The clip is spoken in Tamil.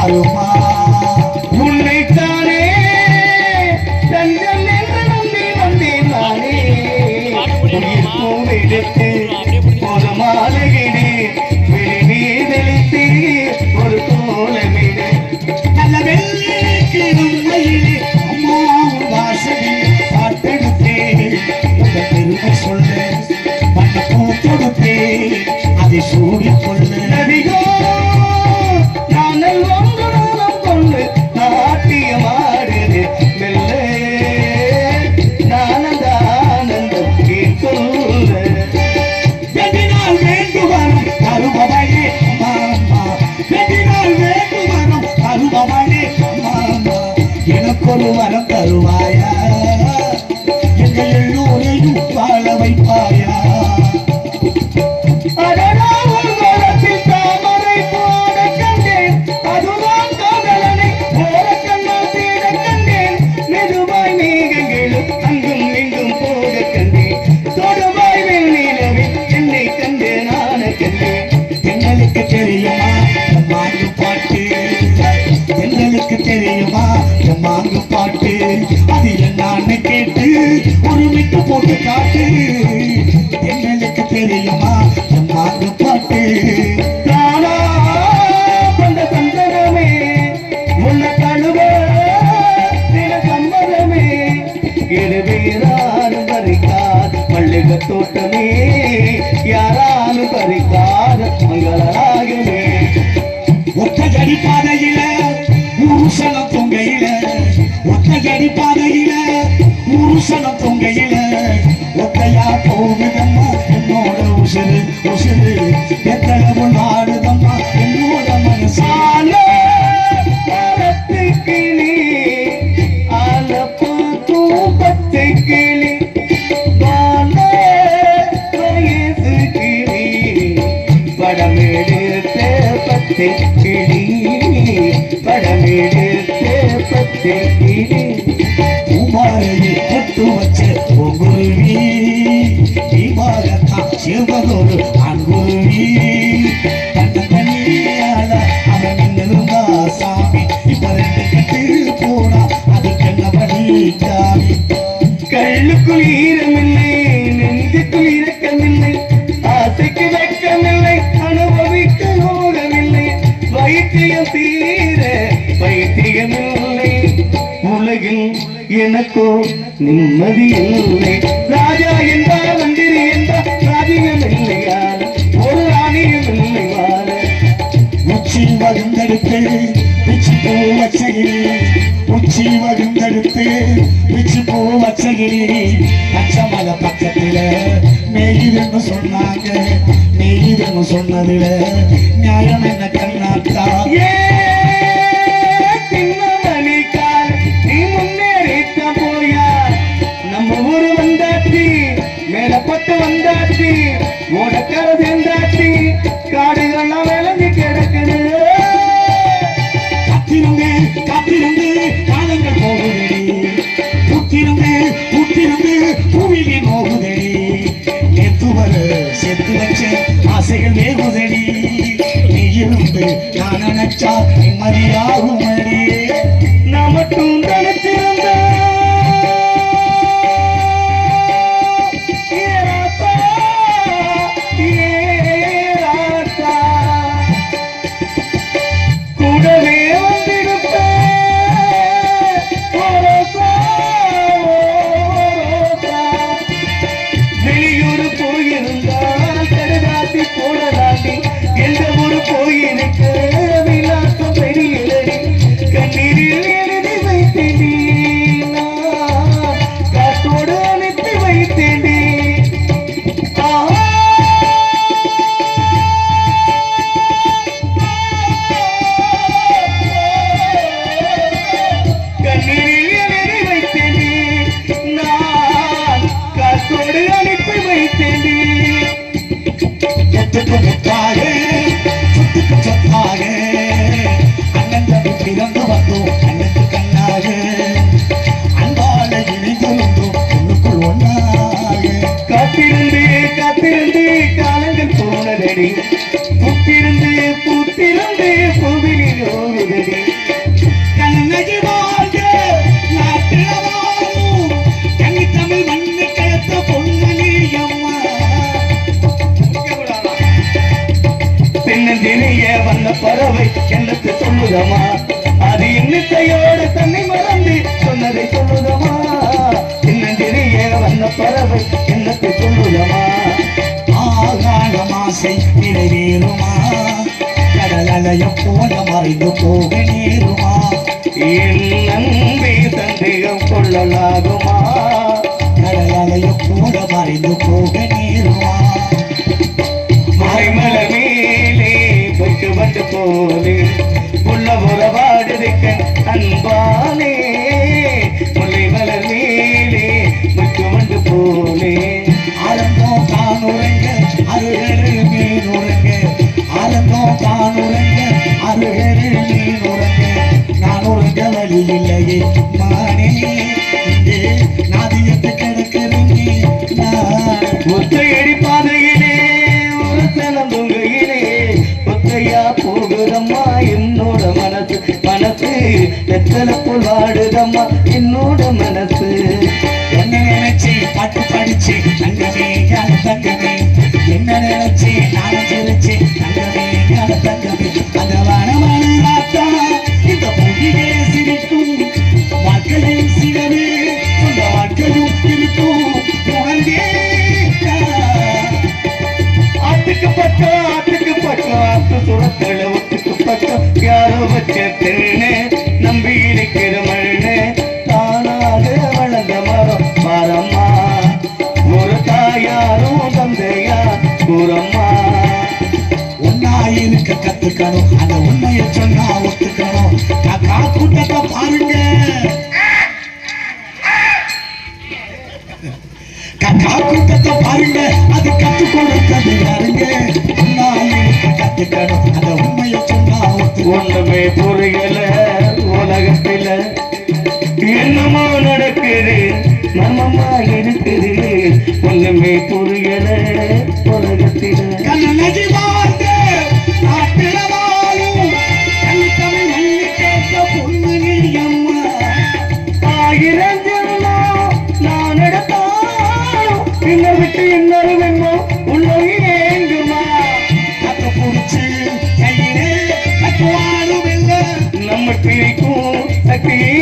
மாறுமா உன்னைத்தானே தஞ்சம் என்று நம்பி வந்தேன் நானே உயிர் பூவெடுத்து ஒரு மாலையிடு விழி நீதளித்து ஒரு கோலமிடு நல்ல வெள்ளிக்கிடும் மயிலே அம்மா வாசலில் காத்தெடுத்தேன் உங்கள் பெருமை சொல்ல பண்ண பூ கொடுத்தேன் அதை சூடிக்கொள்ள நதிகோ நானல் ஒன்று நாளம் கொண்டு நாட்டியமாடுது மெல்ல நானந்தானந்தம் கேட்கொள்ள வெட்டினால் வேண்டுவனம் தருபவனே அம்மா அம்மா வெட்டினால் வேண்டுவனம் தருபவனே அம்மா அம்மா எனக்கொரு வரம் தருவாயா எங்கள் எல்லோரையும் வாழ வைப்பாயா அடடா ஒரு மரத்தில் தாமரை போட கண்டேன் அதுதான் காதலனை போற கண்ணால் தேட கண்டேன் மெதுவாய் மேகங்களும் அங்கும் இங்கும் போக கண்டேன் தொடுவாய் வெண்ணிலவில் என்னை கண்டு நான கண்டேன் எங்களுக்கு தெரியுமா எம்மாங்கு பாட்டு எங்களுக்கு தெரியுமா எம்மாங்கு பாட்டு அது என்னான்னு கேட்டு ஒரு மிட்டு போட்டு காட்டு எங்களுக்கு தெரியுமா எம்மாங்கு பாட்டு தானா கொண்ட சந்தனமே உன்னை தழுவ சில சம்மதமே இருவேராலும் பறிக்கார் மல்லிகை தோட்டமே யாராலும் பறிக்கார் மங்களராகவே ஒத்தகடி பாதையில உருசனம் தொங்கையில ஒத்தகடி பாதையில உருசனம் தொங்கையில ஒத்தையா போகுதம்மா என்னோட உசுறு உசுறு எத்தளவு நாடுதம்மா என்னோட மனசால ஆலத்து கிளி ஆலப்பு பூப்பத்து கிளி வான வயசு கிளி படமெடுத்த பத்து கிளி படமெடுத்த பத்து கிளி பூமாலையில் பொட்டு வச்ச பொங்குருவி தீபாகத்தான் சேர்வதொரு அங்குருவி தன்ன தனியால அவன் இருந்தா சாமி இப்ப ரெண்டு கட்டு போனா அதுக்கென்னபடி சாமி கள்ளுக்குள் ஈரமில்லை நெஞ்சுக்குள் இரக்கமில்லை ஆசைக்கு வெட்கமில்லை அனுபவிக்க நோகமில்லை வைத்தியம் தீர வைத்தியமில்லை உலகில் எனக்கோ நிம்மதி இல்லை ராஜா என்றால் மந்திரி என்றால் ராஜ்யம் இல்லையால் ஒரு ராணியம் இல்லை வாழ உச்சி வகுந்தெடுத்து பிச்சு பூ வச்சகிரி உச்சி வகுந்தெடுத்து பிச்சு பூ வச்சகிரி பச்சமலை பக்கத்துல மேயுதுன்னு சொன்னாங்க மேயுதுன்னு சொன்னதுல நியாயம் என்ன கண்ணாத்தா தின்னமணி கால் நீ முன்னேறித்தான் போயா நம்ம ஊரு வந்தாச்சு மேலப்பட்டு வந்தாச்சு ஓடக்கரை சேர்ந்தாச்சு காடுகள்லாம் விளைஞ்சு கிடக்குது காத்திருந்து காத்திருந்து காலங்கள் போகுதடி புத்திருந்து புத்திருந்து பூவிலே போகுதடி நேத்து வர செத்து வச்ச ஆசைகள் வேகுதடி நீ இருந்து நான் நினைச்சா நிம்மதியாகும் அடியே நான் மட்டும் நினைச்சிருந்தா கூடவே வெளியூர் போயிருந்தால் கடுதாசி போடலாண்டி எந்த ஊர் போயிருக்க விலாசம் பெரியலடி கண்ணீரில் எழுதி வைத்தேன் காத்தோடு அனுப்பி வைத்தேன் பறவை என்னத்தை சொல்லுதமா அது இன்னத்தையோட தன்னை மறந்து சொன்னதை சொல்லுதமா சின்னஞ்சிறிய வண்ண பறவை என்னத்தை சொல்லுதமா ஆகாலம் ஆசை நிறைவேறுமா கடல் அலையம் போல மறைந்து போக நேருமா என் நம்பி சந்தேகம் கொள்ளலாகுமா கடல் அலையம் போல மறைந்து போக நேருமா மலைமலை மேலே பொட்டு வந்து போலே புள்ள உறவாடுதிக்கன் அன்பானே முல்லை மலர் மேலே பொட்டு வந்து போலே ஆரம்போ தான் உறங்க அருகரு மீன் உறங்க ஆரம்போ தான் உறங்க அருகரு மீன் உறங்க நான் உறங்க வழி இல்லையே மானே இங்கே நாதியத்து கிடக்கிறேனே நான் ஒத்தையடி பாதையிலே ஒரு சனம் தொங்கையிலே ஒத்தையா போகுதம்மா என்னோட மனசு மனசு எத்தனை போல் வாடுதம்மா என்னோட மனசு என்ன நினைச்சு பாட்டு படிச்சு தங்கமே ஞான தங்கமே என்ன நினைச்சு நானும் சிரிச்சு தங்கமே ஞான தங்கமே அந்த வனமான நாத்தா இந்த பூமியே சிரிக்கும் வாழ்க்கையில் சிலவே அந்த வாழ்க்கையும் இருக்கும் உணர்ந்தே ஆத்துக்கு பக்கம் ஆத்து சுரத்தல ஒத்துக்கு பக்கம் யாரோ வச்ச தென்னு நம்பி இருக்கிற மண்ணு தானாக வளர்ந்த மரம் மரம்மா ஒரு தாயாரும் தந்தையா கூறம்மா ஒன்னா இருக்க கத்துக்கணும் அந்த உண்மையை சொன்னா ஒத்துக்கணும் காக்கா கூட்டத்தை பாருங்க காக்கா கூட்டத்தை பாருங்க அது கத்து கொடுத்தது யாருங்க ஒன்னா இருக்க கத்துக்கணும் அந்த உண்மையை சொன்னா ஒத்துக்கணும் ஒண்ணுமே புரியல உலகத்துல என்னமோ நடக்குது மர்மமா இருக்குது ஒண்ணுமே புரியல உலகத்துல கண்ணகி வாழ்ந்து நாட்டில வாழும் கண்ணி தமிழ் மண்ணி கேட்ட பொண்ணு நீ அம்மா ஆயிரம் ஜென்மம் நான் எடுத்தாலும் என்னை விட்டு இன்னொரு வெண்மம் உள்ளே ஏங்குமா கத்து புடிச்சு கையிலே கத்துவாடும் இல்லை நம்ம பிரிக்கும் சக்தியே